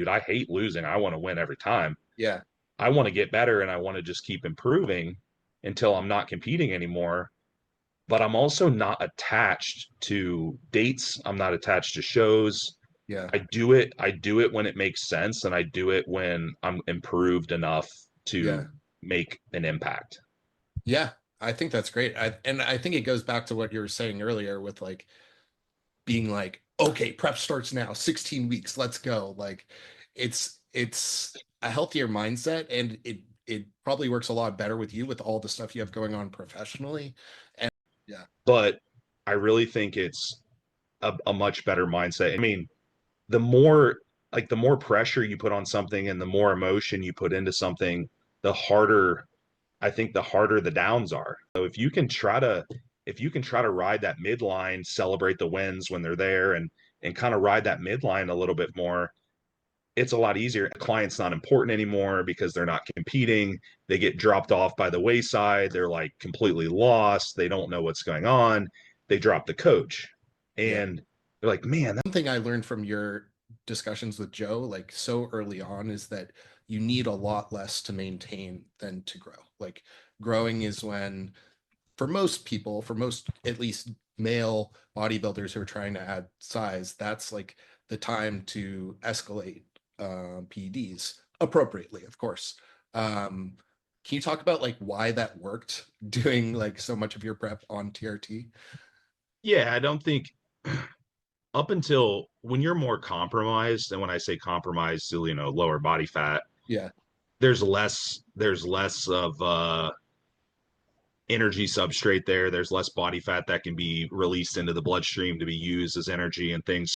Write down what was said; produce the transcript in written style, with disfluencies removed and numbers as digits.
dude, I hate losing. I want to win every time. Yeah. I want to get better and I want to just keep improving until I'm not competing anymore. But I'm also not attached to dates. I'm not attached to shows. Yeah. I do it when it makes sense, and I do it when I'm improved enough to Yeah. make an impact. Yeah. I think that's great. And I think it goes back to what you were saying earlier with like being like, okay, prep starts now, 16 weeks, let's go. Like it's a healthier mindset, and it probably works a lot better with you with all the stuff you have going on professionally. And yeah. But I really think it's a much better mindset. I mean, the more the more pressure you put on something and the more emotion you put into something, the harder I think the harder the downs are. So if you can try to ride that midline, celebrate the wins when they're there and kind of ride that midline a little bit more, it's a lot easier. The client's not important anymore because they're not competing. They get dropped off by the wayside. They're like completely lost. They don't know what's going on. They drop the coach. Yeah. And they're like, man, One thing I learned from your discussions with Joe, like so early on, is that you need a lot less to maintain than to grow. Like growing is when, for most people, for most at least male bodybuilders who are trying to add size, that's like the time to escalate PEDs appropriately, of course. Um, can you talk about like why that worked doing like so much of your prep on TRT? yeah, I don't think up until when you're more compromised, and when I say compromised, lower body fat, Yeah. there's less of energy substrate there. There's less body fat that can be released into the bloodstream to be used as energy and things.